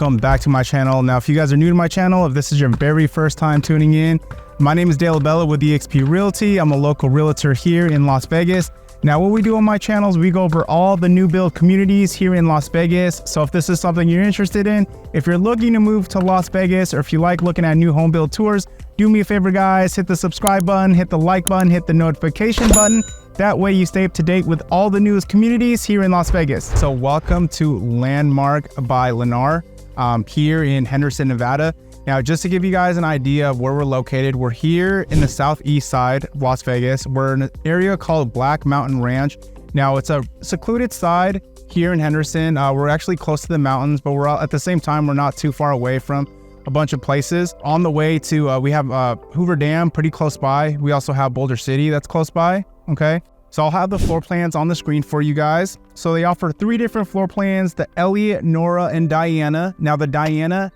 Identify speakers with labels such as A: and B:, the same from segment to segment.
A: welcome back to my channel. Now, if you guys are new to my channel, if this is your very first time tuning in, my name is Dale Abella with Sqft Realty. I'm a local realtor here in Las Vegas. Now, what we do on my channel is we go over all the new build communities here in Las Vegas. So if this is something you're interested in, if you're looking to move to Las Vegas, or if you like looking at new home build tours, do me a favor, guys, hit the subscribe button, hit the like button, hit the notification button. That way you stay up to date with all the newest communities here in Las Vegas. So welcome to Landmark by Lennar here in Henderson, Nevada. Now, just to give you guys an idea of where we're located, we're here in the southeast side of Las Vegas. We're in an area called Black Mountain Ranch. Now, it's a secluded side here in Henderson. We're actually close to the mountains, but at the same time, we're not too far away from a bunch of places. On the way to, we have Hoover Dam pretty close by. We also have Boulder City that's close by, okay? So I'll have the floor plans on the screen for you guys. So they offer 3 different floor plans, the Elliot, Nora, and Diana. Now, the Diana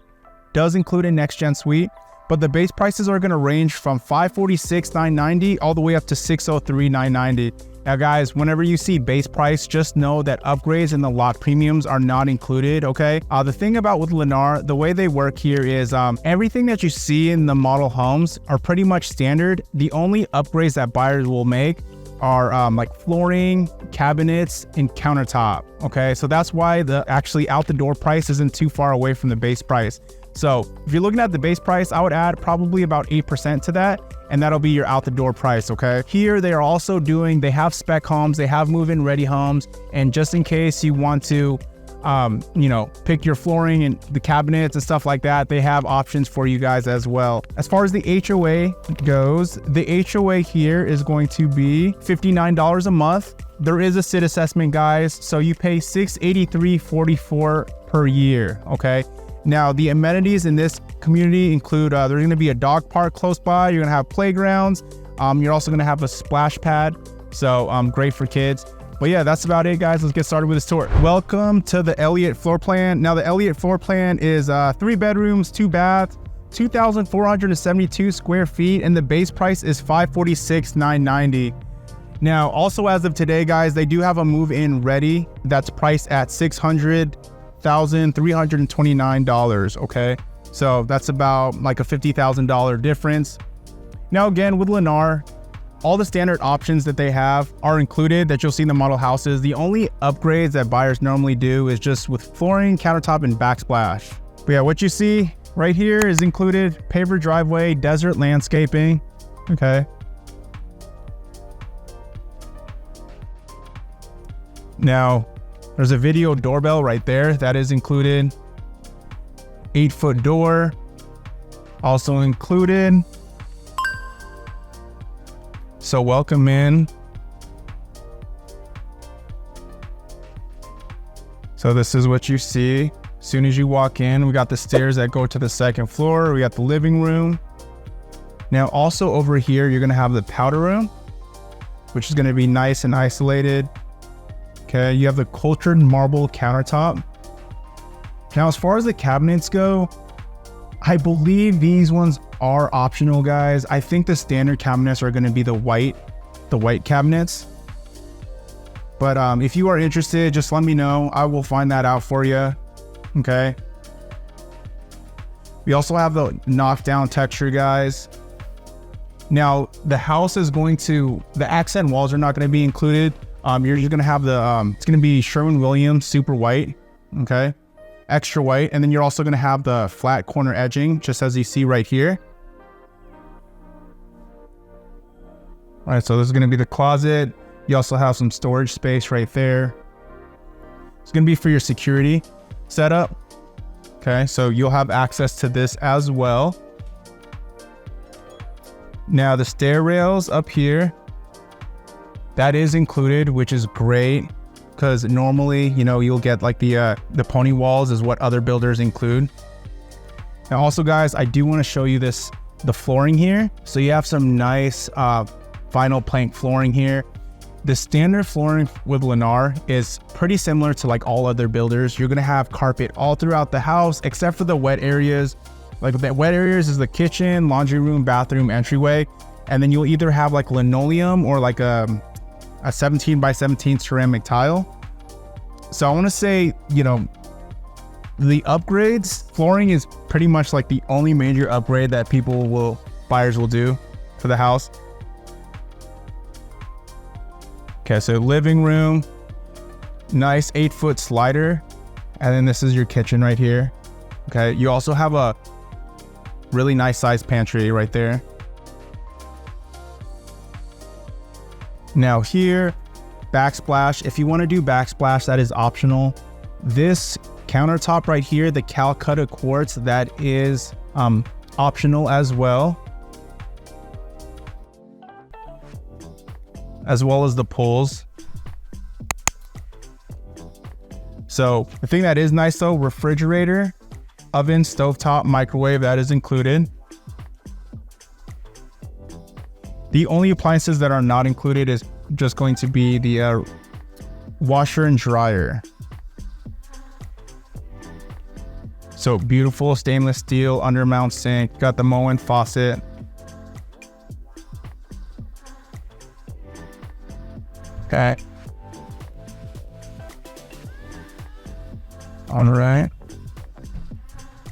A: does include a next gen suite, but the base prices are going to range from $546,990 all the way up to $603,990. Now, guys, whenever you see base price, just know that upgrades and the lot premiums are not included, okay? The thing about with Lennar, the way they work here is everything that you see in the model homes are pretty much standard. The only upgrades that buyers will make are like flooring, cabinets, and countertop, okay? So that's why the actually out the door price isn't too far away from the base price. So if you're looking at the base price, I would add probably about 8% to that, and that'll be your out the door price, okay? Here, they are also they have spec homes, they have move-in ready homes, and just in case you want to, you know, pick your flooring and the cabinets and stuff like that, they have options for you guys as well. As far as the HOA goes, the HOA here is going to be $59 a month. There is a SID assessment, guys, so you pay $683.44 per year, okay? Now, the amenities in this community include, there's going to be a dog park close by. You're going to have playgrounds. You're also going to have a splash pad. So great for kids. But yeah, that's about it, guys. Let's get started with this tour. Welcome to the Elliot floor plan. Now, the Elliot floor plan is 3 bedrooms, 2 baths, 2,472 square feet, and the base price is $546,990. Now, also as of today, guys, they do have a move-in ready that's priced at $600,329, okay? So that's about like a $50,000 difference. Now, again, with Lennar, all the standard options that they have are included that you'll see in the model houses. The only upgrades that buyers normally do is just with flooring, countertop, and backsplash. But yeah, what you see right here is included: paver driveway, desert landscaping, okay? Now, there's a video doorbell right there that is included. 8-foot door also included. So welcome in. So this is what you see as soon as you walk in. We got the stairs that go to the 2nd floor. We got the living room. Now, also over here, you're gonna have the powder room, which is gonna be nice and isolated. Okay, you have the cultured marble countertop. Now, as far as the cabinets go, I believe these ones are optional, guys. I think the standard cabinets are going to be the white cabinets. But if you are interested, just let me know. I will find that out for you. Okay. We also have the knockdown texture, guys. Now, the house is the accent walls are not going to be included. You're just going to have it's going to be Sherwin-Williams super white, okay? Extra white. And then you're also going to have the flat corner edging, just as you see right here. All right, so this is going to be the closet. You also have some storage space right there. It's going to be for your security setup. Okay, so you'll have access to this as well. Now, the stair rails up here, that is included, which is great, because normally, you know, you'll get like the pony walls is what other builders include. Now, also, guys, I do want to show you the flooring here. So you have some nice vinyl plank flooring here. The standard flooring with Lennar is pretty similar to like all other builders. You're gonna have carpet all throughout the house, except for the wet areas. Like the wet areas is the kitchen, laundry room, bathroom, entryway, and then you'll either have like linoleum or like a 17 by 17 ceramic tile. So I want to say, you know, The upgrades, flooring is pretty much like the only major upgrade that buyers will do for the house. Okay, so living room, nice 8-foot slider. And then this is your kitchen right here. Okay, you also have a really nice sized pantry right there. Now here, backsplash. If you want to do backsplash, that is optional. This countertop right here, the Calcutta quartz, that is optional as well. As well as the pulls. So the thing that is nice though, refrigerator, oven, stovetop, microwave, that is included. The only appliances that are not included is just going to be the washer and dryer. So beautiful stainless steel undermount sink, got the Moen faucet. Okay. All right.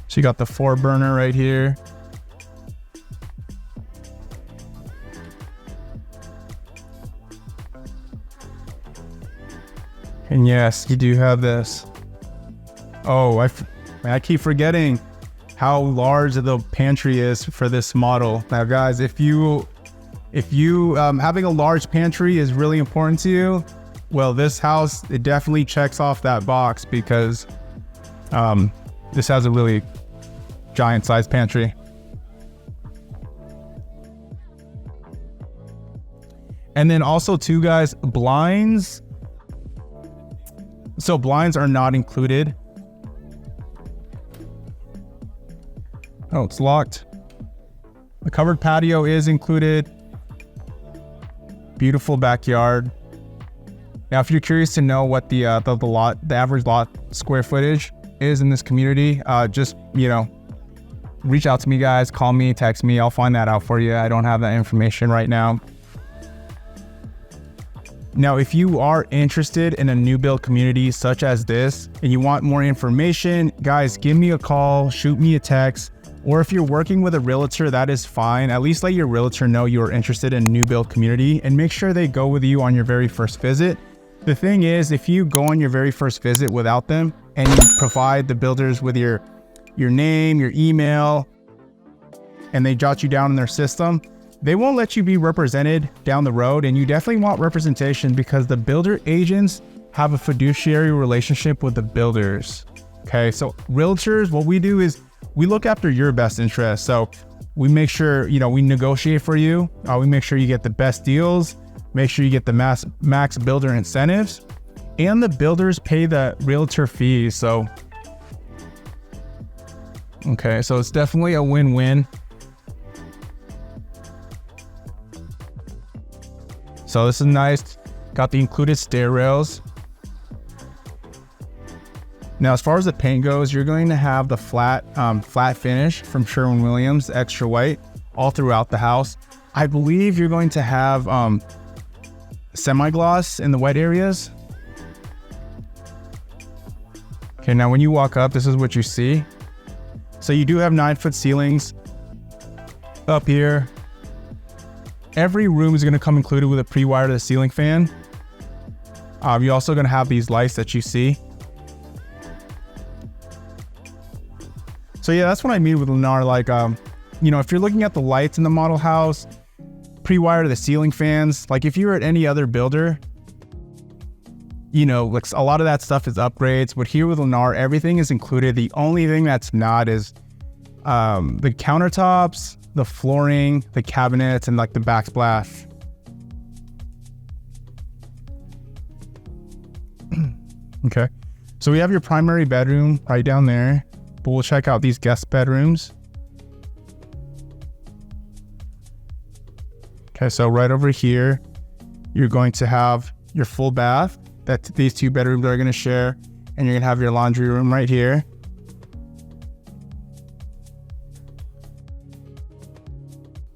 A: So you got the 4-burner right here. And yes, you do have this. Oh, I keep forgetting how large the pantry is for this model. Now guys, if you having a large pantry is really important to you, well, this house, it definitely checks off that box because this has a really giant sized pantry. And then also too guys, blinds. So blinds are not included. Oh, it's locked. The covered patio is included. Beautiful backyard. Now, if you're curious to know what the average lot square footage is in this community, just, reach out to me guys, call me, text me. I'll find that out for you. I don't have that information right now. Now, if you are interested in a new build community such as this and you want more information, guys, give me a call, shoot me a text, or if you're working with a realtor, that is fine. At least let your realtor know you are interested in a new build community and make sure they go with you on your very first visit. The thing is, if you go on your very first visit without them and you provide the builders with your name, your email, and they jot you down in their system, they won't let you be represented down the road. And you definitely want representation because the builder agents have a fiduciary relationship with the builders. Okay, so realtors, what we do is we look after your best interest. So we make sure, we negotiate for you. We make sure you get the best deals, make sure you get the max builder incentives, and the builders pay the realtor fees. So, okay, so it's definitely a win-win. So this is nice. Got the included stair rails. Now, as far as the paint goes, you're going to have the flat finish from Sherwin-Williams, extra white, all throughout the house. I believe you're going to have semi-gloss in the wet areas. Okay, now when you walk up, this is what you see. So you do have 9-foot ceilings up here. Every room is going to come included with a pre-wire to the ceiling fan. You're also going to have these lights that you see. So yeah, that's what I mean with Lennar. Like, if you're looking at the lights in the model house, pre-wire to the ceiling fans, like if you were at any other builder, like a lot of that stuff is upgrades. But here with Lennar, everything is included. The only thing that's not is the countertops, the flooring, the cabinets, and like the backsplash. Okay, so we have your primary bedroom right down there, but we'll check out these guest bedrooms. Okay, so right over here, you're going to have your full bath that these 2 bedrooms are going to share, and you're going to have your laundry room right here.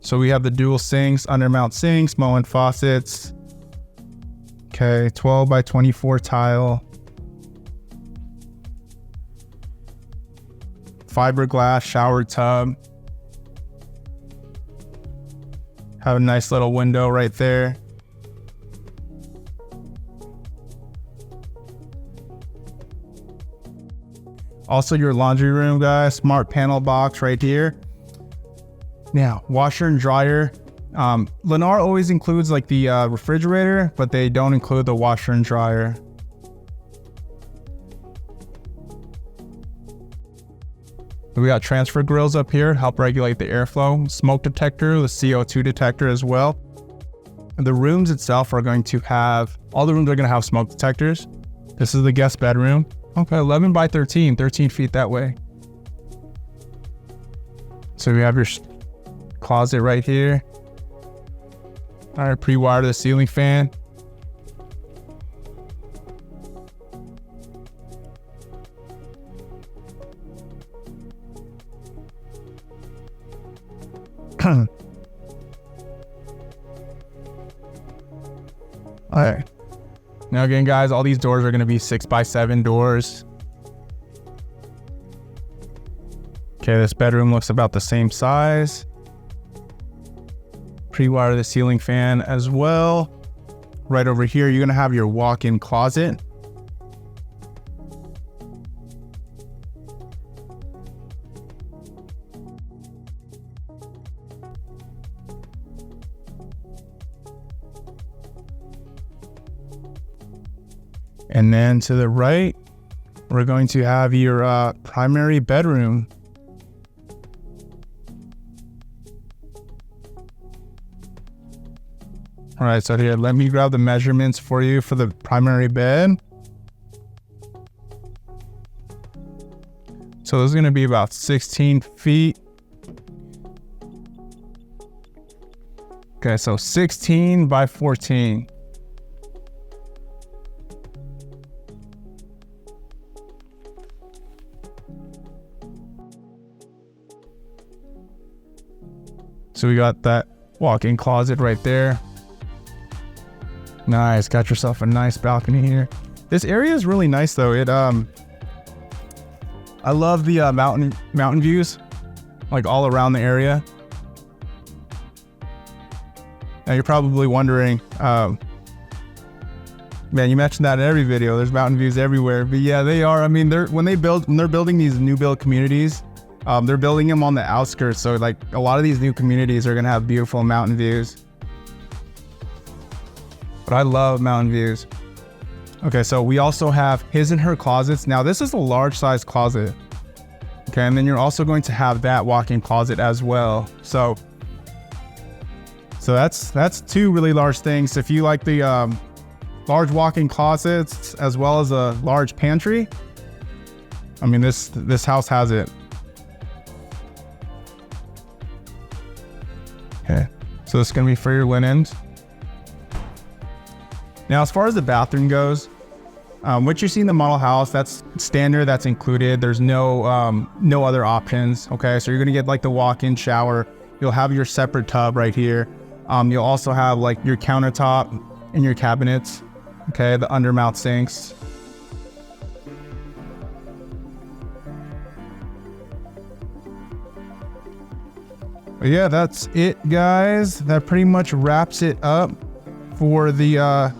A: So we have the dual sinks, undermount sinks, Moen faucets. Okay, 12 by 24 tile. fiberglass shower tub. Have a nice little window right there. Also your laundry room, guys, smart panel box right here. Now, washer and dryer. Lennar always includes like the refrigerator, but they don't include the washer and dryer. We got transfer grills up here, help regulate the airflow, smoke detector, the CO2 detector as well. And the rooms itself are going to have, all the rooms are going to have smoke detectors. This is the guest bedroom. Okay, 11 by 13, 13 feet that way. So we have your closet right here. All right, pre-wire to the ceiling fan. All right. Now again, guys, all these doors are going to be 6x7 doors. Okay, this bedroom looks about the same size. Pre-wire the ceiling fan as well. Right over here, you're going to have your walk-in closet. And then to the right, we're going to have your primary bedroom. All right, so here, let me grab the measurements for you for the primary bed. So this is gonna be about 16 feet. Okay, so 16 by 14. So we got that walk-in closet right there. Nice, got yourself a nice balcony here. This area is really nice though. I love the mountain views, like all around the area. Now you're probably wondering, man, you mentioned that in every video. There's mountain views everywhere, but yeah, they are. I mean, when they're building these new build communities, they're building them on the outskirts. So like a lot of these new communities are gonna have beautiful mountain views. But I love mountain views. Okay, so we also have his and her closets. Now this is a large size closet. Okay, and then you're also going to have that walk-in closet as well. So that's two really large things. If you like the large walk-in closets as well as a large pantry, I mean this house has it. Okay, so this is gonna be for your linens. Now, as far as the bathroom goes, what you see in the model house, that's standard, that's included. There's no other options. Okay, so you're gonna get like the walk-in shower. You'll have your separate tub right here. You'll also have like your countertop and your cabinets. Okay, the undermount sinks. But yeah, that's it, guys. That pretty much wraps it up for the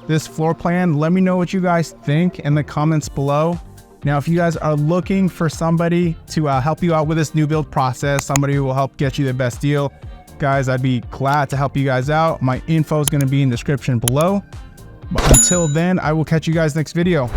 A: this floor plan. Let me know what you guys think in the comments below. Now, if you guys are looking for somebody to help you out with this new build process, somebody who will help get you the best deal, guys, I'd be glad to help you guys out. My info is going to be in the description below. But until then, I will catch you guys next video.